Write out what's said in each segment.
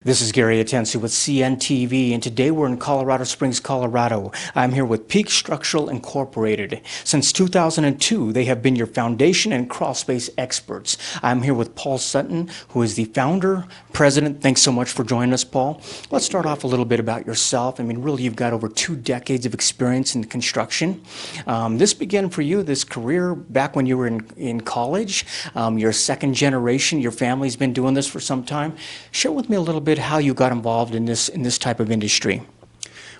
This is Gary Atensi with CNTV, and today we're in Colorado Springs, Colorado. I'm here with Peak Structural Incorporated. Since 2002, they have been your foundation and crawl space experts. I'm here with Paul Sutton, who is the founder, president. Thanks so much for joining us, Paul. Let's start off a little bit about yourself. I mean, really, you've got over 2 decades of experience in construction. This began for you, this career, back when you were in college. You're second generation. Your family's been doing this for some time. Share with me a little bit how you got involved in this type of industry.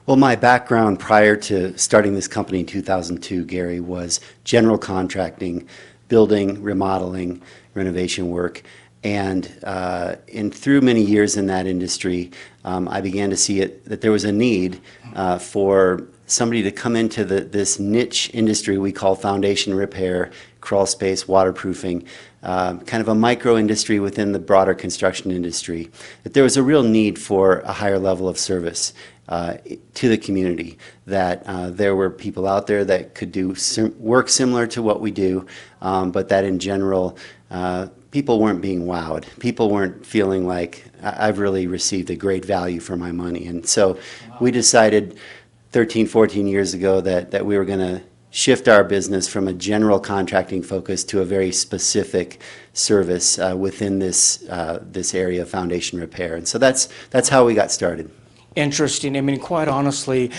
Well, my background prior to starting this company in 2002, Gary, was general contracting, building, remodeling, renovation work. And through many years in that industry, I began to see that there was a need for somebody to come into this niche industry we call foundation repair, crawl space, waterproofing, kind of a micro industry within the broader construction industry, that there was a real need for a higher level of service to the community, that there were people out there that could do work similar to what we do, but that in general, people weren't being wowed. People weren't feeling like, I've really received a great value for my money. And so we decided 13, 14 years ago that we were going to shift our business from a general contracting focus to a very specific service within this area of foundation repair. And so that's how we got started. Interesting. I mean, quite honestly,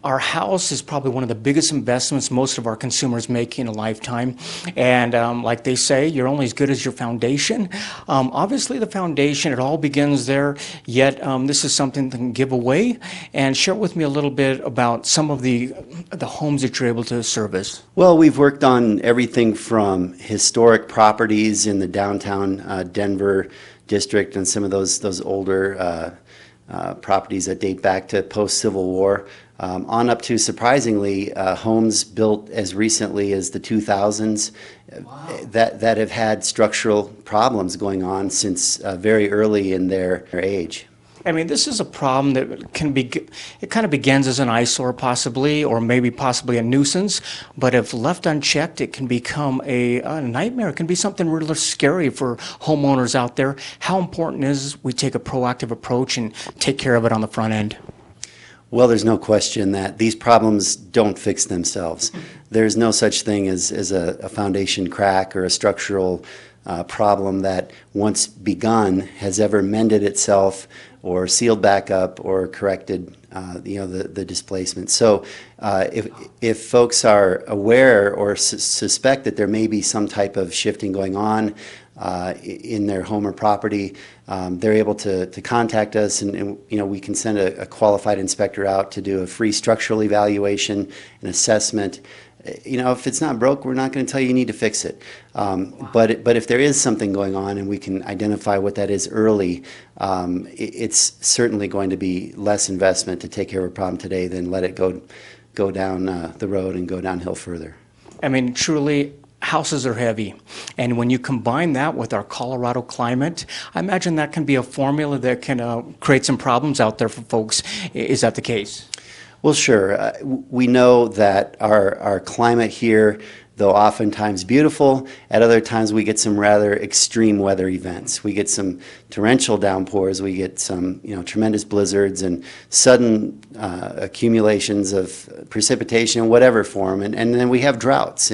our house is probably one of the biggest investments most of our consumers make in a lifetime. And like they say, you're only as good as your foundation. Obviously, the foundation, it all begins there, yet this is something that can give away. And share with me a little bit about some of the homes that you're able to service. Well, we've worked on everything from historic properties in the downtown Denver district and some of those older properties that date back to post-Civil War, on up to, surprisingly, homes built as recently as the 2000s. Wow. that have had structural problems going on since very early in their age. I mean, this is a problem that it kind of begins as an eyesore possibly, or maybe possibly a nuisance, but if left unchecked, it can become a nightmare. It can be something really scary for homeowners out there. How important is we take a proactive approach and take care of it on the front end? Well, there's no question that these problems don't fix themselves. There's no such thing as a foundation crack or a structural problem that once begun has ever mended itself or sealed back up or corrected the displacement. So if folks are aware or suspect that there may be some type of shifting going on in their home or property, they're able to contact us, and we can send a qualified inspector out to do a free structural evaluation and assessment. If it's not broke, we're not going to tell you need to fix it. But if there is something going on and we can identify what that is early, it's certainly going to be less investment to take care of a problem today than let it go down the road and go downhill further. I mean, truly, houses are heavy. And when you combine that with our Colorado climate, I imagine that can be a formula that can create some problems out there for folks. Is that the case? Well, sure. We know that our climate here, though oftentimes beautiful, at other times we get some rather extreme weather events. We get some torrential downpours, we get some tremendous blizzards and sudden accumulations of precipitation in whatever form, and then we have droughts,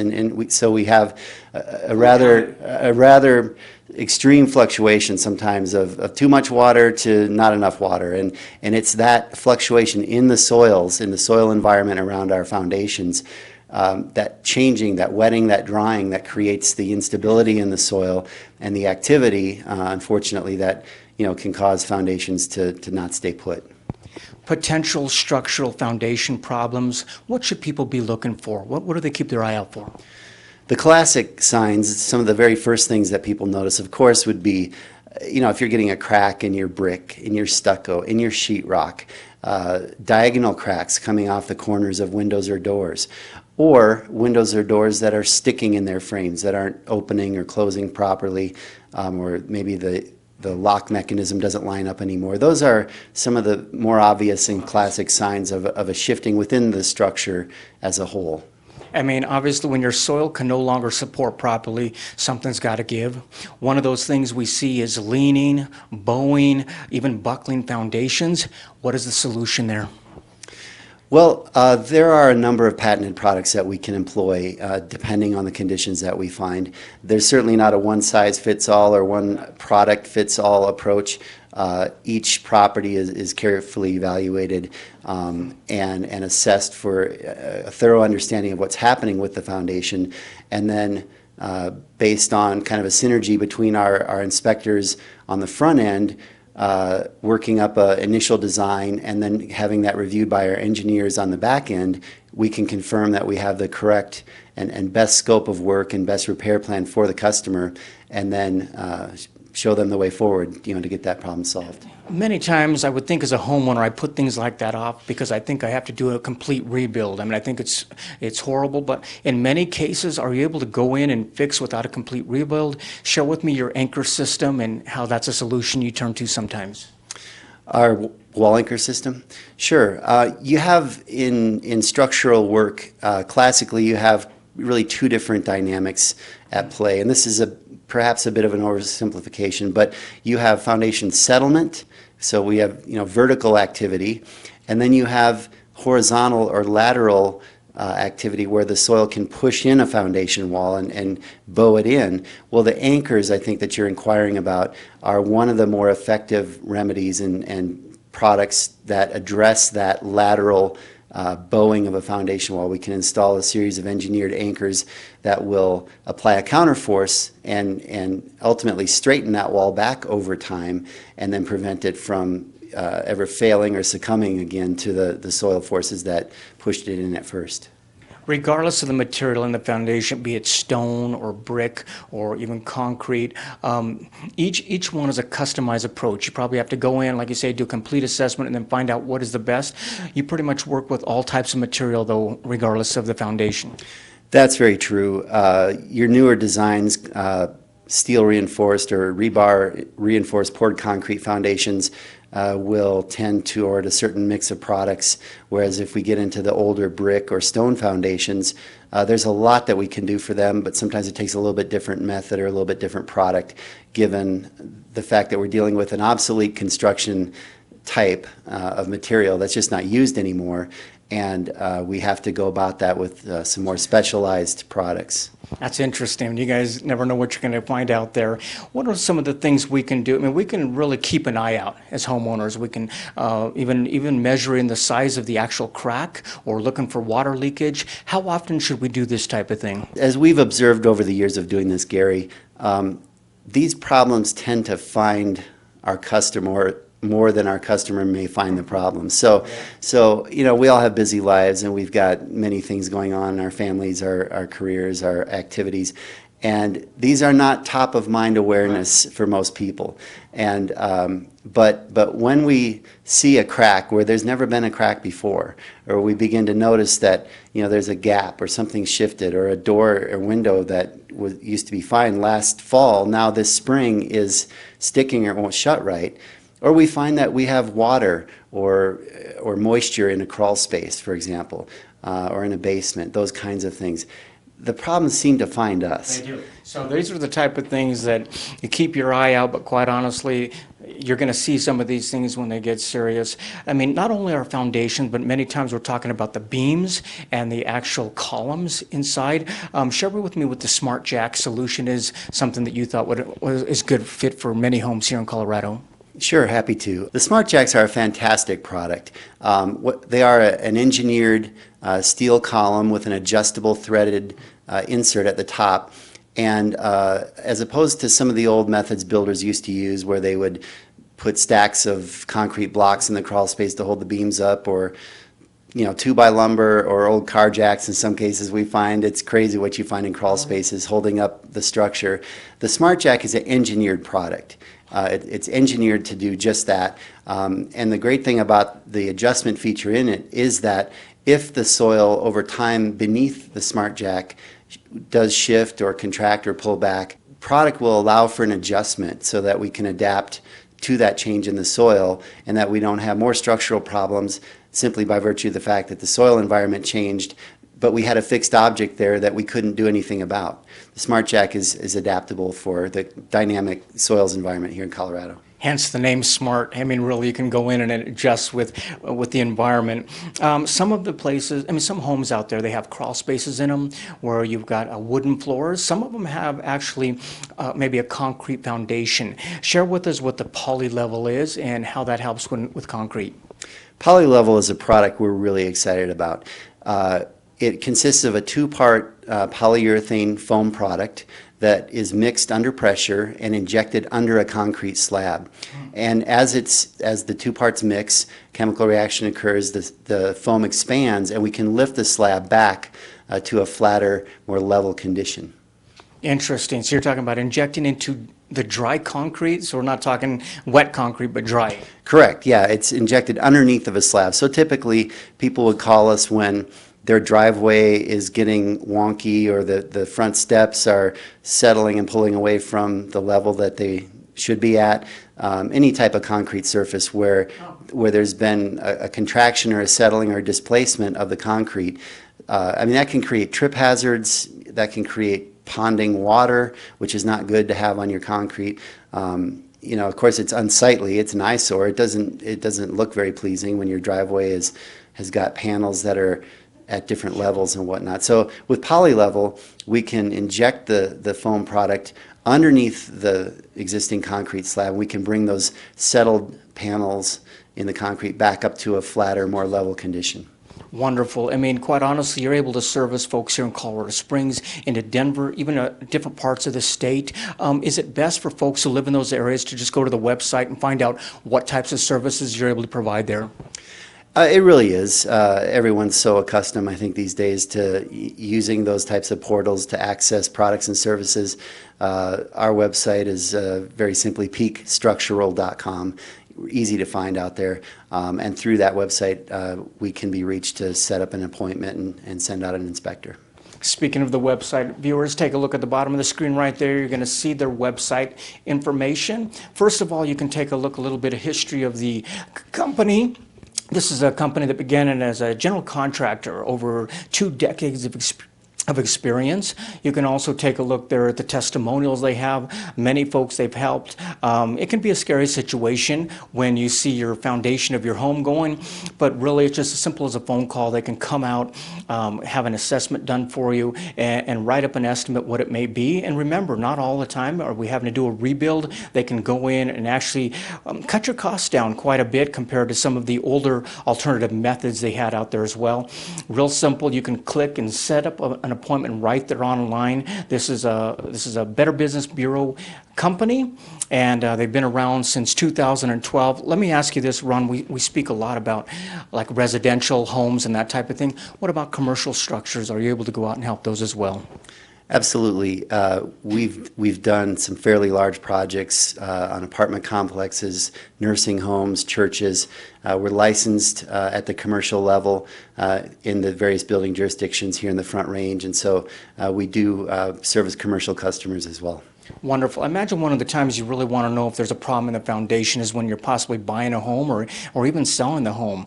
so we have a rather extreme fluctuation sometimes of too much water to not enough water, and it's that fluctuation in the soils, in the soil environment around our foundations, that changing, that wetting, that drying, that creates the instability in the soil and the activity, unfortunately, that can cause foundations to not stay put. Potential structural foundation problems, what should people be looking for? What do they keep their eye out for? The classic signs, some of the very first things that people notice, of course, would be, if you're getting a crack in your brick, in your stucco, in your sheetrock, diagonal cracks coming off the corners of windows or doors, or windows or doors that are sticking in their frames, that aren't opening or closing properly, or maybe the lock mechanism doesn't line up anymore. Those are some of the more obvious and classic signs of a shifting within the structure as a whole. I mean, obviously, when your soil can no longer support properly, something's got to give. One of those things we see is leaning, bowing, even buckling foundations. What is the solution there? Well, there are a number of patented products that we can employ depending on the conditions that we find. There's certainly not a one-size-fits-all or one-product-fits-all approach. Each property is carefully evaluated and assessed for a thorough understanding of what's happening with the foundation, and then based on kind of a synergy between our inspectors on the front end, working up an initial design and then having that reviewed by our engineers on the back end, we can confirm that we have the correct and best scope of work and best repair plan for the customer, and then show them the way forward, to get that problem solved. Many times I would think as a homeowner, I put things like that off because I think I have to do a complete rebuild. I mean, I think it's horrible, but in many cases, are you able to go in and fix without a complete rebuild? Share with me your anchor system and how that's a solution you turn to sometimes. Our wall anchor system? Sure. You have in structural work, classically, you have really two different dynamics at play, and this is perhaps a bit of an oversimplification, but you have foundation settlement, so we have vertical activity, and then you have horizontal or lateral activity where the soil can push in a foundation wall and bow it in. Well, the anchors, I think, that you're inquiring about are one of the more effective remedies and products that address that lateral bowing of a foundation wall. We can install a series of engineered anchors that will apply a counterforce and ultimately straighten that wall back over time, and then prevent it from ever failing or succumbing again to the soil forces that pushed it in at first. Regardless of the material in the foundation, be it stone or brick or even concrete, each one is a customized approach. You probably have to go in, like you say, do a complete assessment and then find out what is the best. You pretty much work with all types of material, though, regardless of the foundation. That's very true. Your newer designs, steel reinforced or rebar reinforced poured concrete foundations, will tend toward a certain mix of products, whereas if we get into the older brick or stone foundations, there's a lot that we can do for them, but sometimes it takes a little bit different method or a little bit different product, given the fact that we're dealing with an obsolete construction type of material that's just not used anymore, and we have to go about that with some more specialized products. That's interesting. You guys never know what you're going to find out there. What are some of the things we can do? I mean, we can really keep an eye out as homeowners. We can even measure in the size of the actual crack or looking for water leakage. How often should we do this type of thing? As we've observed over the years of doing this, Gary, these problems tend to find our customer more than our customer may find the problem. So we all have busy lives, and we've got many things going on in our families, our careers, our activities, and these are not top of mind awareness for most people. And but when we see a crack where there's never been a crack before, or we begin to notice that there's a gap or something shifted, or a door or window that used to be fine last fall, now this spring is sticking or won't shut right, or we find that we have water or moisture in a crawl space, for example, or in a basement, those kinds of things. The problems seem to find us. They do. So these are the type of things that you keep your eye out, but quite honestly, you're going to see some of these things when they get serious. I mean, not only our foundations, but many times we're talking about the beams and the actual columns inside. Share with me what the Smart Jack solution is, something that you thought is good fit for many homes here in Colorado. Sure, happy to. The Smart Jacks are a fantastic product. They are an engineered steel column with an adjustable threaded insert at the top. And as opposed to some of the old methods builders used to use, where they would put stacks of concrete blocks in the crawl space to hold the beams up, or 2x lumber or old car jacks. In some cases, we find it's crazy what you find in crawl spaces holding up the structure. The Smart Jack is an engineered product. It's engineered to do just that. And the great thing about the adjustment feature in it is that if the soil over time beneath the Smart Jack does shift or contract or pull back, product will allow for an adjustment so that we can adapt to that change in the soil, and that we don't have more structural problems simply by virtue of the fact that the soil environment changed but we had a fixed object there that we couldn't do anything about. The Smart Jack is adaptable for the dynamic soils environment here in Colorado. Hence the name Smart. I mean, really, you can go in and adjust with the environment. Some of the places, I mean, some homes out there, they have crawl spaces in them where you've got wooden floors. Some of them have actually maybe a concrete foundation. Share with us what the poly level is and how that helps with concrete. Polylevel is a product we're really excited about. It consists of a two-part polyurethane foam product that is mixed under pressure and injected under a concrete slab. And as the two parts mix, chemical reaction occurs, the foam expands, and we can lift the slab back to a flatter, more level condition. Interesting. So you're talking about injecting into the dry concrete, so we're not talking wet concrete, but dry. Correct, yeah, it's injected underneath of a slab. So typically, people would call us when their driveway is getting wonky or the front steps are settling and pulling away from the level that they should be at. Any type of concrete surface where there's been a contraction or a settling or displacement of the concrete. I mean, that can create trip hazards, that can create ponding water, which is not good to have on your concrete. You know, of course, it's unsightly. It's an eyesore. It doesn't look very pleasing when your driveway has got panels that are at different levels and whatnot. So with Polylevel, we can inject the foam product underneath the existing concrete slab. We can bring those settled panels in the concrete back up to a flatter, more level condition. Wonderful. I mean, quite honestly, you're able to service folks here in Colorado Springs, into Denver, even different parts of the state. Is it best for folks who live in those areas to just go to the website and find out what types of services you're able to provide there? It really is. Everyone's so accustomed, I think, these days to using those types of portals to access products and services. Our website is very simply peakstructural.com. Easy to find out there. And through that website, we can be reached to set up an appointment and send out an inspector. Speaking of the website, viewers, take a look at the bottom of the screen right there. You're going to see their website information. First of all, you can take a look, a little bit of history of the company. This is a company that began as a general contractor, over 2 decades of experience. You can also take a look there at the testimonials they have. Many folks they've helped. It can be a scary situation when you see your foundation of your home going, but really it's just as simple as a phone call. They can come out, have an assessment done for you, and write up an estimate what it may be. And remember, not all the time are we having to do a rebuild. They can go in and actually cut your costs down quite a bit compared to some of the older alternative methods they had out there as well. Real simple. You can click and set up an appointment right there online. This is a Better Business Bureau company, and they've been around since 2012. Let me ask you this, Ron. We speak a lot about like residential homes and that type of thing. What about commercial structures? Are you able to go out and help those as well? Absolutely. We've done some fairly large projects on apartment complexes, nursing homes, churches. We're licensed at the commercial level in the various building jurisdictions here in the Front Range, and so we do service commercial customers as well. Wonderful. I imagine one of the times you really want to know if there's a problem in the foundation is when you're possibly buying a home or even selling the home.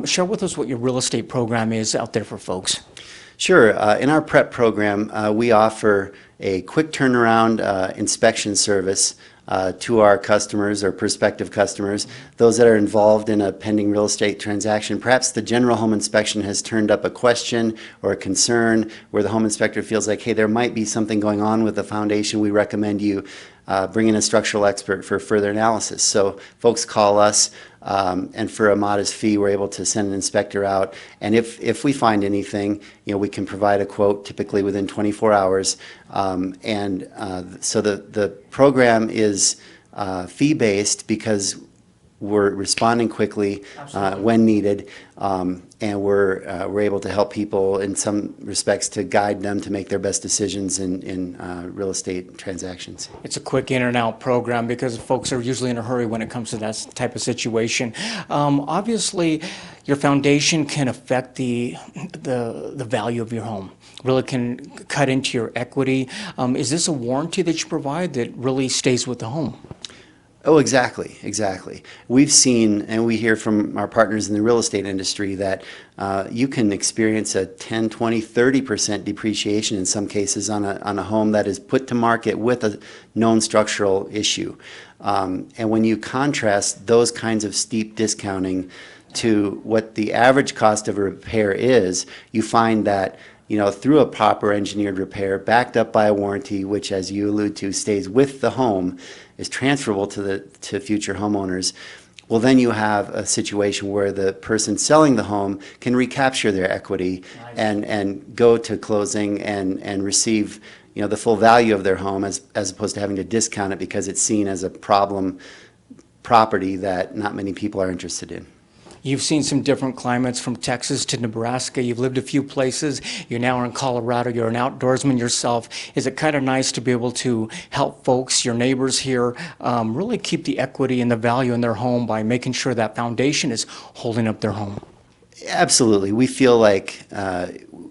Share with us what your real estate program is out there for folks. Sure. In our prep program, we offer a quick turnaround inspection service to our customers or prospective customers, those that are involved in a pending real estate transaction. Perhaps the general home inspection has turned up a question or a concern where the home inspector feels like, hey, there might be something going on with the foundation. We recommend you bring in a structural expert for further analysis. So folks call us, and for a modest fee, we're able to send an inspector out. And if we find anything, we can provide a quote typically within 24 hours. So the program is fee-based because we're responding quickly when needed, and we're able to help people in some respects to guide them to make their best decisions in real estate transactions. It's a quick in and out program because folks are usually in a hurry when it comes to that type of situation. Obviously, your foundation can affect the value of your home. Really can cut into your equity. Is this a warranty that you provide that really stays with the home? Oh, exactly, exactly. We've seen, and we hear from our partners in the real estate industry that you can experience a 10, 20, 30% depreciation in some cases on a home that is put to market with a known structural issue. And when you contrast those kinds of steep discounting to what the average cost of a repair is, you find that through a proper engineered repair, backed up by a warranty, which, as you allude to, stays with the home, is transferable to future homeowners. Well, then you have a situation where the person selling the home can recapture their equity and go to closing and receive the full value of their home as opposed to having to discount it because it's seen as a problem property that not many people are interested in. You've seen some different climates from Texas to Nebraska. You've lived a few places. You're now in Colorado. You're an outdoorsman yourself. Is it kind of nice to be able to help folks, your neighbors here, really keep the equity and the value in their home by making sure that foundation is holding up their home? Absolutely. We feel like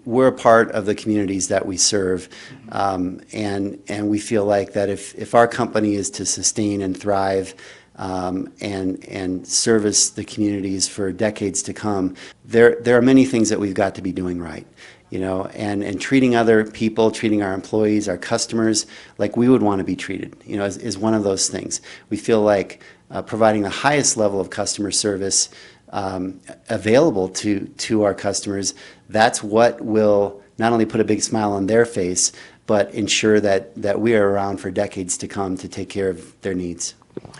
we're a part of the communities that we serve, and we feel like that if our company is to sustain and thrive and service the communities for decades to come, there are many things that we've got to be doing right, and treating other people, treating our employees, our customers like we would want to be treated, is one of those things. We feel like providing the highest level of customer service available to our customers, that's what will not only put a big smile on their face, but ensure that we are around for decades to come to take care of their needs.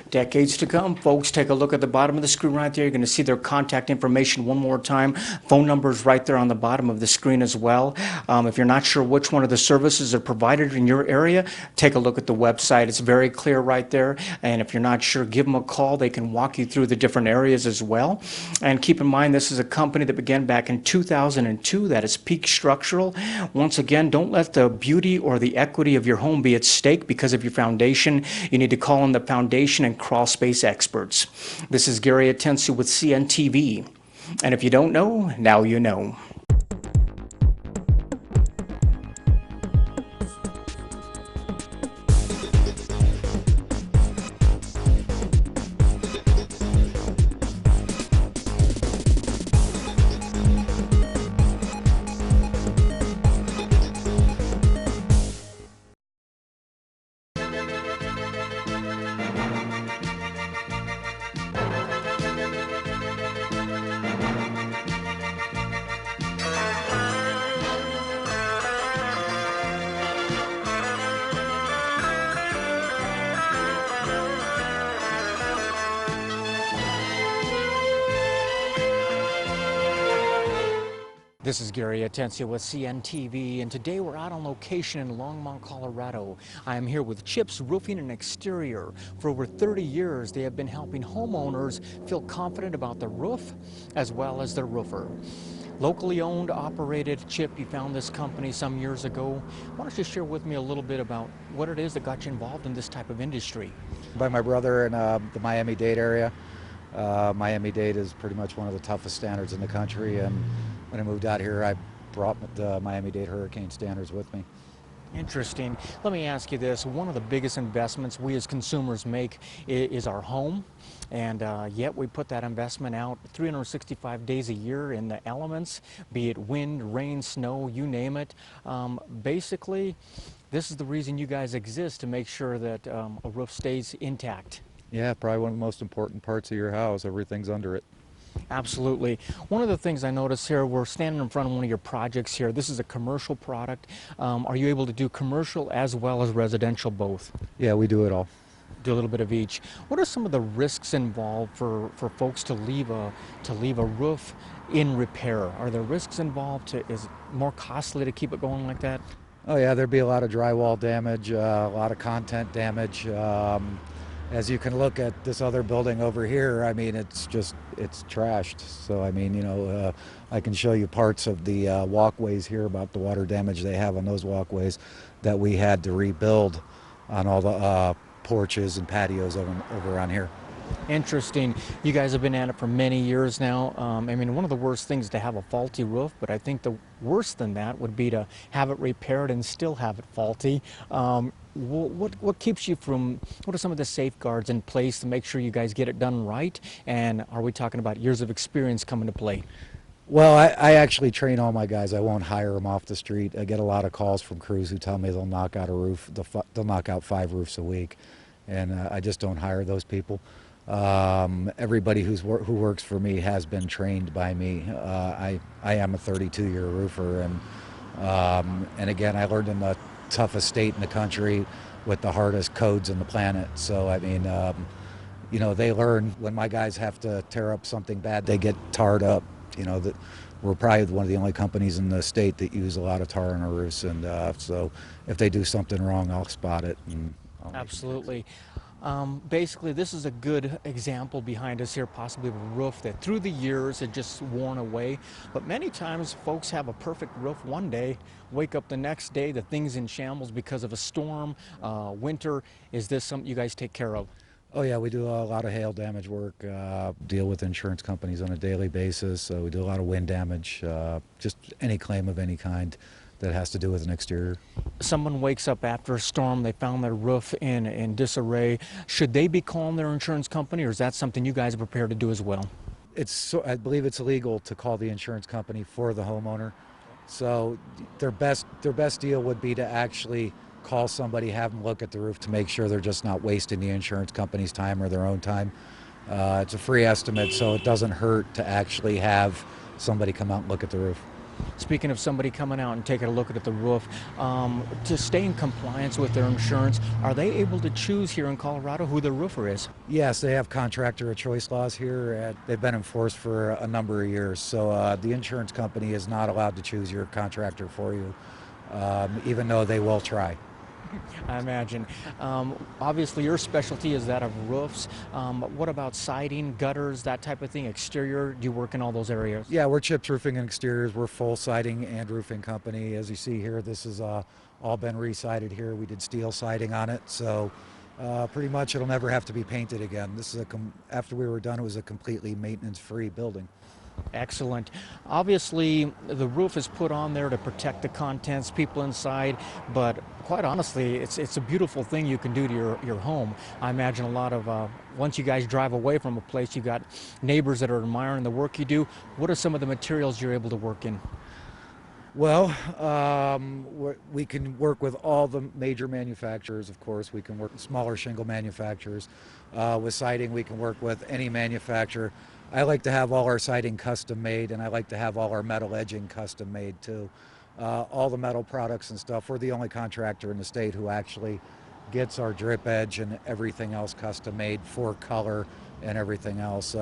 Decades to come. Folks, take a look at the bottom of the screen right there. You're going to see their contact information one more time. Phone numbers right there on the bottom of the screen as well. If you're not sure which one of the services are provided in your area, take a look at the website. It's very clear right there. And if you're not sure, give them a call. They can walk you through the different areas as well. And keep in mind, this is a company that began back in 2002. That is Peak Structural. Once again, don't let the beauty or the equity of your home be at stake because of your foundation. You need to call on the foundation and crawl space experts. This is Gary Atencio with CNTV. And if you don't know, now you know. This is Gary Atencio with CNTV, and today we're out on location in Longmont, Colorado. I am here with Chips Roofing and Exterior. For over 30 years, they have been helping homeowners feel confident about the roof as well as their roofer. Locally owned, operated. Chip, you found this company some years ago. Why don't you share with me a little bit about what it is that got you involved in this type of industry? By my brother in the Miami-Dade area. Miami-Dade is pretty much one of the toughest standards in the country, and when I moved out here, I brought the Miami-Dade hurricane standards with me. Interesting. Let me ask you this. One of the biggest investments we as consumers make is our home, and yet we put that investment out 365 days a year in the elements, be it wind, rain, snow, you name it. Basically, this is the reason you guys exist, to make sure that a roof stays intact. Yeah, probably one of the most important parts of your house. Everything's under it. Absolutely. One of the things I notice here, we're standing in front of one of your projects here. This is a commercial product. Are you able to do commercial as well as residential both? Yeah, we do it all. Do a little bit of each. What are some of the risks involved for folks to leave a roof in repair? Are there risks involved? Is it more costly to keep it going like that? Oh yeah, there'd be a lot of drywall damage, a lot of content damage. As you can look at this other building over here, I mean, it's trashed. So, I mean, I can show you parts of the walkways here about the water damage they have on those walkways that we had to rebuild on all the porches and patios over around here. Interesting. You guys have been at it for many years now. I mean, one of the worst things is to have a faulty roof, but I think the worse than that would be to have it repaired and still have it faulty. What keeps you from? What are some of the safeguards in place to make sure you guys get it done right? And are we talking about years of experience coming to play? Well, I actually train all my guys. I won't hire them off the street. I get a lot of calls from crews who tell me they'll knock out a roof. They'll knock out 5 roofs a week, and I just don't hire those people. Everybody who works for me has been trained by me. I am a 32-year roofer, and again, I learned in the toughest state in the country with the hardest codes on the planet. So I mean, you know, they learn when my guys have to tear up something bad, they get tarred up. You know, that we're probably one of the only companies in the state that use a lot of tar on our roofs, and so if they do something wrong, I'll spot it. And Absolutely. Basically, this is a good example behind us here, possibly of a roof that through the years had just worn away. But many times folks have a perfect roof one day, wake up the next day, the thing's in shambles because of a storm, winter. Is this something you guys take care of? Oh yeah, we do a lot of hail damage work, deal with insurance companies on a daily basis. We do a lot of wind damage, just any claim of any kind that has to do with an exterior. Someone wakes up after a storm, they found their roof in disarray. Should they be calling their insurance company, or is that something you guys are prepared to do as well? I believe it's illegal to call the insurance company for the homeowner. So their best deal would be to actually call somebody, have them look at the roof to make sure they're just not wasting the insurance company's time or their own time. It's a free estimate, so it doesn't hurt to actually have somebody come out and look at the roof. Speaking of somebody coming out and taking a look at the roof, to stay in compliance with their insurance, are they able to choose here in Colorado who their roofer is? Yes, they have contractor of choice laws here. They've been enforced for a number of years. So the insurance company is not allowed to choose your contractor for you, even though they will try. I imagine. Obviously, your specialty is that of roofs. What about siding, gutters, that type of thing, exterior? Do you work in all those areas? Yeah, we're chipped roofing and exteriors. We're full siding and roofing company. As you see here, this is all been re-sided here. We did steel siding on it, so pretty much it'll never have to be painted again. This is after we were done, it was a completely maintenance-free building. Excellent. Obviously, the roof is put on there to protect the contents, people inside, but quite honestly, it's a beautiful thing you can do to your home. I imagine a lot of, once you guys drive away from a place, you got neighbors that are admiring the work you do. What are some of the materials you're able to work in? Well, we can work with all the major manufacturers, of course. We can work with smaller shingle manufacturers. With siding, we can work with any manufacturer. I like to have all our siding custom made, and I like to have all our metal edging custom made too. All the metal products and stuff, we're the only contractor in the state who actually gets our drip edge and everything else custom made for color and everything else.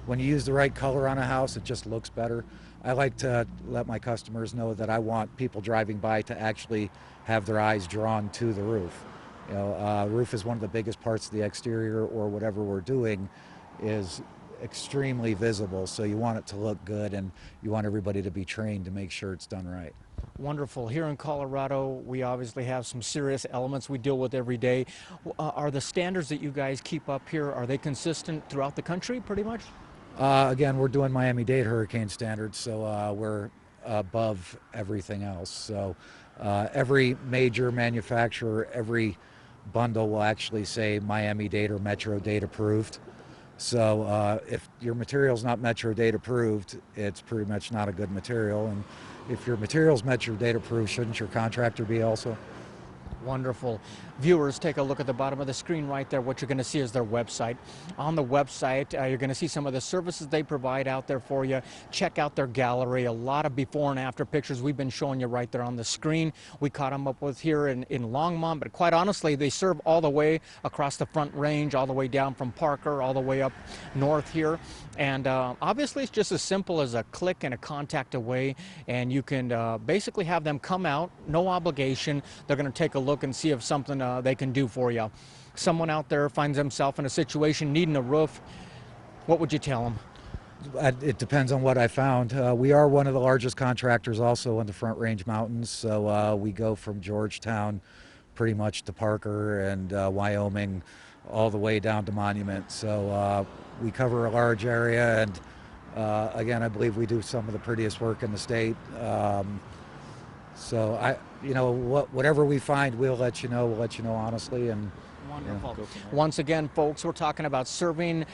When you use the right color on a house, it just looks better. I like to let my customers know that I want people driving by to actually have their eyes drawn to the roof. You know, roof is one of the biggest parts of the exterior, or whatever we're doing is extremely visible, so you want it to look good, and you want everybody to be trained to make sure it's done right. Wonderful. Here in Colorado, we obviously have some serious elements we deal with every day. Are the standards that you guys keep up here, are they consistent throughout the country pretty much? Again, we're doing Miami-Dade hurricane standards, so we're above everything else. So every major manufacturer, every bundle will actually say Miami-Dade or Metro-Dade approved. So if your material's not Metro-Dade approved, it's pretty much not a good material. And if your material's Metro-Dade approved, shouldn't your contractor be also? Wonderful. Viewers, take a look at the bottom of the screen right there. What you're going to see is their website. On the website, you're going to see some of the services they provide out there for you. Check out their gallery. A lot of before and after pictures we've been showing you right there on the screen. We caught them up with here in Longmont, but quite honestly, they serve all the way across the Front Range, all the way down from Parker, all the way up north here. And obviously, it's just as simple as a click and a contact away, and you can basically have them come out, no obligation. They're going to take a look and see if something they can do for you. Someone out there finds themselves in a situation needing a roof, what would you tell them? It depends on what I found. We are one of the largest contractors also in the Front Range Mountains, so we go from Georgetown pretty much to Parker and Wyoming, all the way down to Monument. So we cover a large area, and again, I believe we do some of the prettiest work in the state. So whatever we find, we'll let you know. We'll let you know honestly, and Wonderful. Once again, folks, we're talking about serving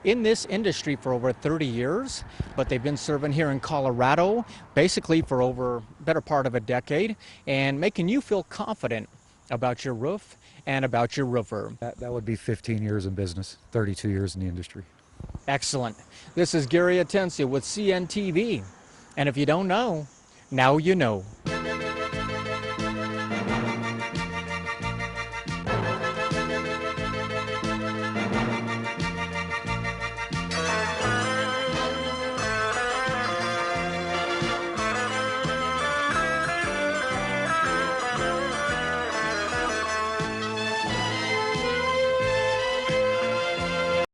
in this industry for over 30 years, but they've been serving here in Colorado basically for over better part of a decade, and making you feel confident about your roof and about your roofer. that would be 15 years in business, 32 years in the industry. Excellent. This is Gary Atencia with CNTV, and if you don't know, now you know.